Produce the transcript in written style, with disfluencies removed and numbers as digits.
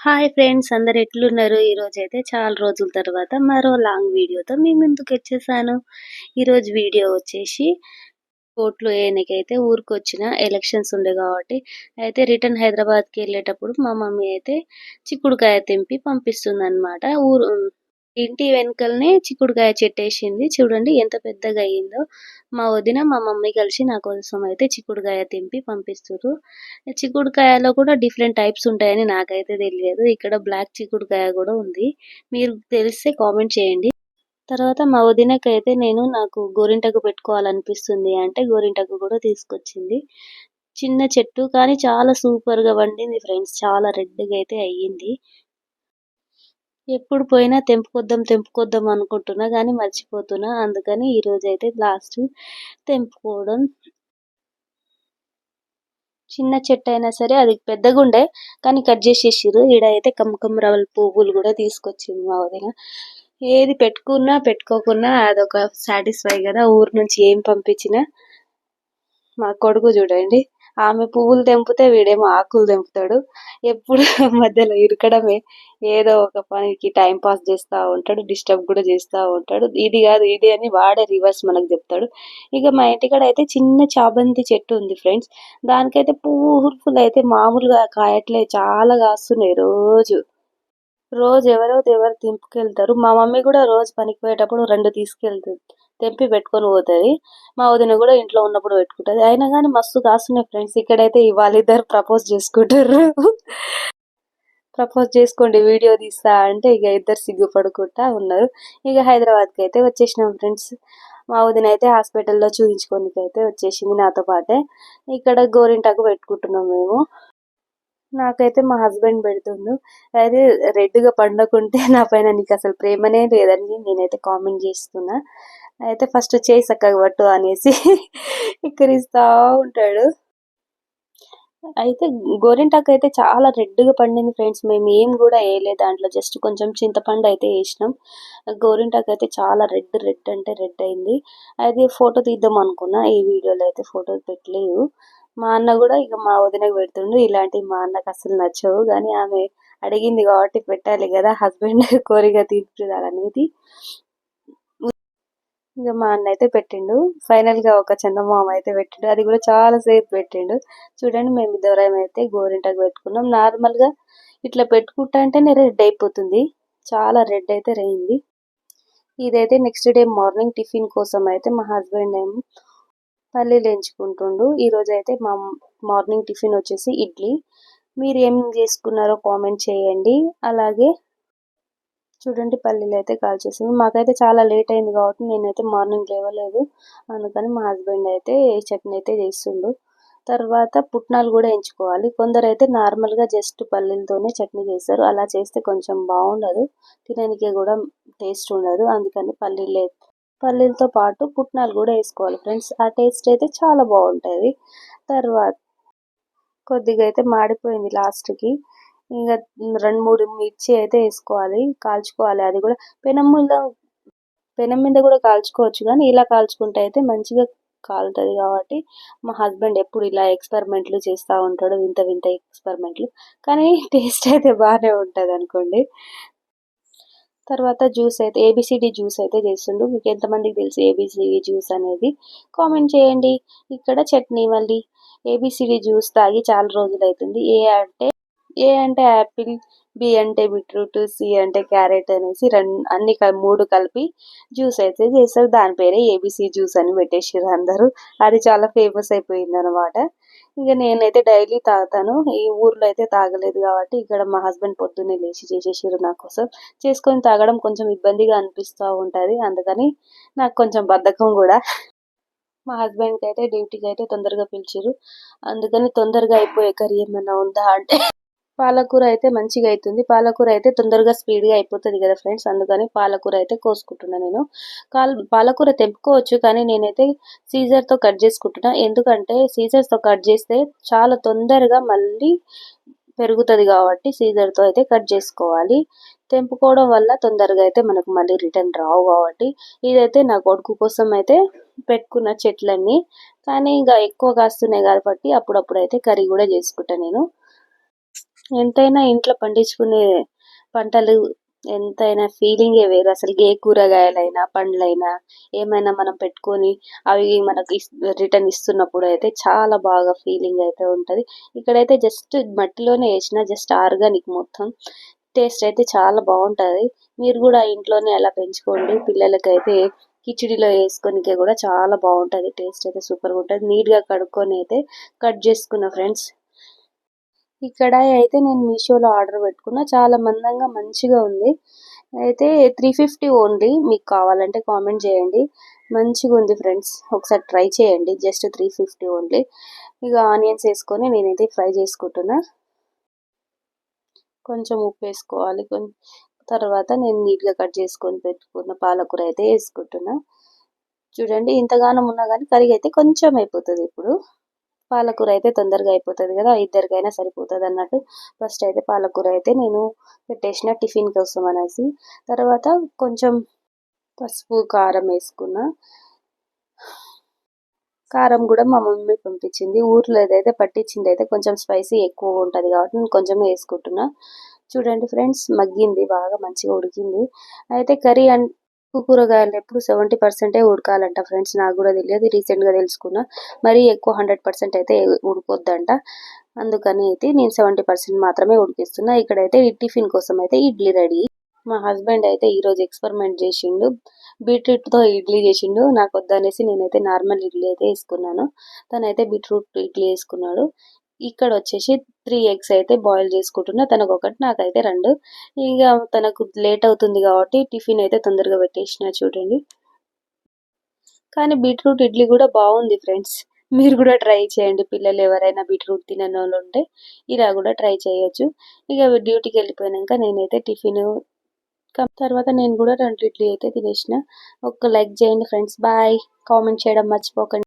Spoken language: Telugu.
హాయ్ ఫ్రెండ్స్, అందరు ఎట్లున్నారు? ఈరోజైతే చాలా రోజుల తర్వాత మరో లాంగ్ వీడియోతో మీ ముందుకొచ్చేసాను. ఈరోజు వీడియో వచ్చేసి ఓట్లు వేయనీకైతే ఊరికొచ్చిన. ఎలక్షన్స్ ఉండే కాబట్టి అయితే రిటర్న్ హైదరాబాద్కి వెళ్ళేటప్పుడు మా మమ్మీ అయితే చిక్కుడుకాయ తెంపి పంపిస్తుందన్నమాట. ఇంటి వెనకలనే చిక్కుడుకాయ చెట్టేసింది. చూడండి ఎంత పెద్దగా అయ్యిందో. మా వదిన మా మమ్మీ కలిసి నా కోసం అయితే చిక్కుడుకాయ తెంపి పంపిస్తుర్రు. చిక్కుడుకాయలో కూడా డిఫరెంట్ టైప్స్ ఉంటాయని నాకైతే తెలియదు. ఇక్కడ బ్లాక్ చిక్కుడుకాయ కూడా ఉంది. మీరు తెలిస్తే కామెంట్ చేయండి. తర్వాత మా వదినకైతే నాకు గోరింటాకు పెట్టుకోవాలనిపిస్తుంది అంటే గోరింటాకు కూడా తీసుకొచ్చింది. చిన్న చెట్టు కానీ చాలా సూపర్‌గా పండింది ఫ్రెండ్స్. చాలా రెడ్‌గా అయితే అయ్యింది. ఎప్పుడు పోయినా తెంపుకొద్దాం అనుకుంటున్నా కానీ మర్చిపోతున్నా. అందుకని ఈరోజైతే లాస్ట్ తెంపుకోవడం. చిన్న చెట్టు అయినా సరే అది పెద్దగుండే కానీ కట్ చేసేసిర్రు. ఈడ అయితే కమకమరాల పువ్వులు కూడా తీసుకొచ్చింది మా వదిన. ఏది పెట్టుకున్నా పెట్టుకోకున్నా అదొక సాటిస్ఫై కదా. ఊరు నుంచి ఏం పంపించినా. మా కొడుకు చూడండి, ఆమె పువ్వులు తెంపితే వీడేమో ఆకులు తెంపుతాడు. ఎప్పుడు మధ్యలో ఇరకడమే. ఏదో ఒక పనికి టైం పాస్ చేస్తా ఉంటాడు, డిస్టర్బ్ కూడా చేస్తా ఉంటాడు. ఇది కాదు ఇది అని వాడే రివర్స్ మనకు చెప్తాడు. ఇక మా ఇంటికాడ అయితే చిన్న చాబంతి చెట్టు ఉంది ఫ్రెండ్స్. దానికైతే పువ్వులు అయితే మామూలుగా కాయట్లే, చాలా కాస్తున్నాయి రోజు. రోజు ఎవరు తెంపుకెళ్తారు. మా మమ్మీ కూడా రోజు పనికి పోయేటప్పుడు 2 తీసుకెళ్తుంది, తెంపి పెట్టుకొని పోతుంది. మా వదిన కూడా ఇంట్లో ఉన్నప్పుడు పెట్టుకుంటుంది. అయినా కానీ మస్తు కాస్తున్నాయి ఫ్రెండ్స్. ఇక్కడైతే వాళ్ళిద్దరు ప్రపోజ్ చేసుకుంటారు. ప్రపోజ్ చేసుకోండి వీడియో తీస్తా అంటే ఇక ఇద్దరు సిగ్గుపడుకుంటా ఉన్నారు. ఇక హైదరాబాద్కి అయితే వచ్చేసినాం ఫ్రెండ్స్. మా వదిన అయితే హాస్పిటల్లో చూపించుకోనికి అయితే వచ్చేసింది నాతో పాటే. ఇక్కడ గోరింటాకు పెట్టుకుంటున్నాం మేము. నాకైతే మా హస్బెండ్ పెడుతుండు. అయితే రెడ్గా పండకుంటే నా పైన నీకు అసలు ప్రేమనే లేదని నేనైతే కామెంట్ చేస్తున్నా. అయితే ఫస్ట్ చేయి చక్కగా పట్టు అనేసి ఎక్కిరిస్తా ఉంటాడు. అయితే గోరింటాకు అయితే చాలా రెడ్గా పండింది ఫ్రెండ్స్. మేము ఏం కూడా వేయలేదు దాంట్లో, జస్ట్ కొంచెం చింతపండు అయితే వేసినాం. గోరింటాకు అయితే చాలా రెడ్ అంటే రెడ్ అయింది. అది ఫోటో తీద్దాం అనుకున్నా, ఈ వీడియోలో అయితే ఫోటో పెట్టలేదు. మా అన్న కూడా ఇక మా వదినకు పెడుతుండు. ఇలాంటివి మా అన్నకు అసలు నచ్చవు కానీ ఆమె అడిగింది కాబట్టి పెట్టాలి కదా, హస్బెండ్ కోరిక తీర్చాలనేది. ఇక మా అన్న అయితే పెట్టిండు. ఫైనల్ గా ఒక చందమామ అయితే పెట్టిండు, అది కూడా చాలా సేపు పెట్టిండు. చూడండి మేము ఇద్దరం అయితే గోరింటాకు పెట్టుకున్నాం. నార్మల్ గా ఇట్లా పెట్టుకుంటా అంటేనే రెడ్ అయిపోతుంది, చాలా రెడ్ అయితే అయింది. ఇదైతే నెక్స్ట్ డే మార్నింగ్ టిఫిన్ కోసం అయితే మా హస్బెండ్ ఏమో పల్లీలు ఎంచుకుంటుండు. ఈరోజు అయితే మా మార్నింగ్ టిఫిన్ వచ్చేసి ఇడ్లీ. మీరు ఏం చేసుకున్నారో కామెంట్ చేయండి. అలాగే చూడండి పల్లీలు అయితే కాల్చేసింది. మాకైతే చాలా లేట్ అయింది కాబట్టి నేనైతే మార్నింగ్ లేవలేదు. అందుకని మా హస్బెండ్ అయితే చట్నీ అయితే చేస్తుండు. తర్వాత పుట్నాలు కూడా ఎంచుకోవాలి. కొందరు అయితే నార్మల్గా జస్ట్ పల్లీలతోనే చట్నీ చేస్తారు. అలా చేస్తే కొంచెం బాగుండదు, తినడానికి కూడా టేస్ట్ ఉండదు. అందుకని పల్లీలతో పాటు పుట్నాలు కూడా వేసుకోవాలి ఫ్రెండ్స్. ఆ టేస్ట్ అయితే చాలా బాగుంటుంది. తర్వాత కొద్దిగా అయితే మాడిపోయింది లాస్ట్కి. ఇంకా 2-3 మిర్చి అయితే వేసుకోవాలి, కాల్చుకోవాలి. అది కూడా పెనం మీద కూడా కాల్చుకోవచ్చు కానీ ఇలా కాల్చుకుంటే అయితే మంచిగా కాలుతుంది. కాబట్టి మా హస్బెండ్ ఎప్పుడు ఇలా ఎక్స్పెరిమెంట్లు చేస్తూ ఉంటాడు, వింత వింత ఎక్స్పెరిమెంట్లు. కానీ టేస్ట్ అయితే బాగానే ఉంటుంది అనుకోండి. తర్వాత జ్యూస్ అయితే ఏబిసిడి జ్యూస్ అయితే చేస్తుండు. మీకు ఎంతమందికి తెలుసు ఏబిసిడి జ్యూస్ అనేది కామెంట్ చేయండి. ఇక్కడ చట్నీ మళ్ళీ ఏబిసిడి జ్యూస్ తాగి చాలా రోజులు అవుతుంది. ఏ అంటే యాపిల్, బి అంటే బీట్రూట్, సి అంటే క్యారెట్ అనేసి అన్ని 3 కలిపి జ్యూస్ అయితే చేస్తారు. దాని పేరే ఏబిసి జ్యూస్ అని పెట్టేసారు అందరూ. అది చాలా ఫేమస్ అయిపోయింది అనమాట. ఇక నేనైతే డైలీ తాగుతాను. ఈ ఊర్లో అయితే తాగలేదు కాబట్టి ఇక్కడ మా హస్బెండ్ పొద్దున్నే లేచి చేసేసారు నా కోసం. చేసుకొని తాగడం కొంచెం ఇబ్బందిగా అనిపిస్తూ ఉంటుంది, అందుకని నాకు కొంచెం బద్ధకం కూడా. మా హస్బెండ్కి అయితే డ్యూటీకి అయితే తొందరగా పిలిచారు. అందుకని తొందరగా అయిపోయే కర్రీ ఏమైనా ఉందా అంటే పాలకూర అయితే మంచిగా అవుతుంది. పాలకూర అయితే తొందరగా స్పీడ్గా అయిపోతుంది కదా ఫ్రెండ్స్. అందుకని పాలకూర అయితే కోసుకుంటున్నాను నేను. పాలకూర తెంపుకోవచ్చు కానీ నేనైతే సీజర్తో కట్ చేసుకుంటున్నా. ఎందుకంటే సీజర్తో కట్ చేస్తే చాలా తొందరగా మళ్ళీ పెరుగుతుంది కాబట్టి సీజర్తో అయితే కట్ చేసుకోవాలి. తెంపుకోవడం వల్ల తొందరగా అయితే మనకు మళ్ళీ రిటర్న్ రావు కాబట్టి. ఇదైతే నా కొడుకు కోసం అయితే పెట్టుకున్న చెట్లన్నీ, కానీ ఇంకా ఎక్కువ కాస్తున్నాయి కాబట్టి అప్పుడప్పుడు అయితే కర్రీ కూడా చేసుకుంటా నేను. ఎంతైనా ఇంట్లో పండించుకునే పంటలు ఎంతైనా ఫీలింగే వేరు. అసలు ఏ కూరగాయలైనా, పండ్లైనా ఏమైనా మనం పెట్టుకొని అవి మనకు రిటర్న్ ఇస్తున్నప్పుడు అయితే చాలా బాగా ఫీలింగ్ అయితే ఉంటది. ఇక్కడైతే జస్ట్ మట్టిలోనే వేసిన జస్ట్ ఆర్గానిక్ మొత్తం. టేస్ట్ అయితే చాలా బాగుంటది. మీరు కూడా ఇంట్లోనే అలా పెంచుకోండి. పిల్లలకైతే కిచిడిలో వేసుకోనికే కూడా చాలా బాగుంటది. టేస్ట్ అయితే సూపర్గా ఉంటుంది. నీట్గా కడుక్కొని అయితే కట్ చేసుకున్న ఫ్రెండ్స్. ఈ కడాయి అయితే నేను మీషోలో ఆర్డర్ పెట్టుకున్నా. చాలా మందంగా మంచిగా ఉంది. అయితే 350 ఓన్లీ. మీకు కావాలంటే కామెంట్ చేయండి. మంచిగా ఉంది ఫ్రెండ్స్. ఒకసారి ట్రై చేయండి. Just 350 only. ఇక ఆనియన్స్ వేసుకొని నేనైతే ఫ్రై చేసుకుంటున్నా. కొంచెం ఉప్పు వేసుకోవాలి. తర్వాత నేను నీట్గా కట్ చేసుకొని పెట్టుకున్న పాలకూర అయితే వేసుకుంటున్నా. చూడండి ఇంతగానం ఉన్నా కానీ కర్రీ అయితే కొంచెం అయిపోతుంది. ఇప్పుడు పాలకూర అయితే తొందరగా అయిపోతుంది కదా, ఇద్దరికైనా సరిపోతుంది అన్నట్టు ఫస్ట్ అయితే పాలకూర అయితే నేను పెట్టేసిన టిఫిన్ కోసం అనేసి. తర్వాత కొంచెం పసుపు కారం వేసుకున్నా. కారం కూడా మా మమ్మీ పంపించింది. ఊర్లో ఏదైతే పట్టించింది అయితే కొంచెం స్పైసీ ఎక్కువ ఉంటుంది కాబట్టి నేను కొంచెం వేసుకుంటున్నా. చూడండి ఫ్రెండ్స్ మగ్గింది, బాగా మంచిగా ఉడికింది. అయితే కర్రీ కూరగాయలు ఎప్పుడు 70% ఉడకాలంట ఫ్రెండ్స్. నాకు కూడా తెలియదు, రీసెంట్గా తెలుసుకున్నా. మరీ ఎక్కువ 100% అయితే ఉడకొద్దంట. అందుకని అయితే నేను 70% మాత్రమే ఉడికిస్తున్నా. ఇక్కడైతే టిఫిన్ కోసం అయితే ఇడ్లీ రెడీ. మా హస్బెండ్ అయితే ఈరోజు ఎక్స్పెరిమెంట్ చేసిండు. బీట్రూట్తో ఇడ్లీ చేసిండు. నాకు వద్దనేసి నేనైతే నార్మల్ ఇడ్లీ అయితే వేసుకున్నాను. తనైతే బీట్రూట్ ఇడ్లీ వేసుకున్నాడు. ఇక్కడ వచ్చేసి 3 ఎగ్స్ అయితే బాయిల్ చేసుకుంటున్నా. తనకు ఒకటి, నాకైతే 2. ఇక తనకు లేట్ అవుతుంది కాబట్టి టిఫిన్ అయితే తొందరగా పెట్టేసిన. చూడండి, కానీ బీట్రూట్ ఇడ్లీ కూడా బాగుంది ఫ్రెండ్స్. మీరు కూడా ట్రై చేయండి. పిల్లలు ఎవరైనా బీట్రూట్ తినని వాళ్ళు ఉంటే ఇలా కూడా ట్రై చేయొచ్చు. ఇక డ్యూటీకి వెళ్ళిపోయాక నేనైతే టిఫిన్ తర్వాత నేను కూడా 2 ఇడ్లీ అయితే తినేసిన. ఒక లైక్ చేయండి ఫ్రెండ్స్. బాయ్. కామెంట్ చేయడం మర్చిపోకండి.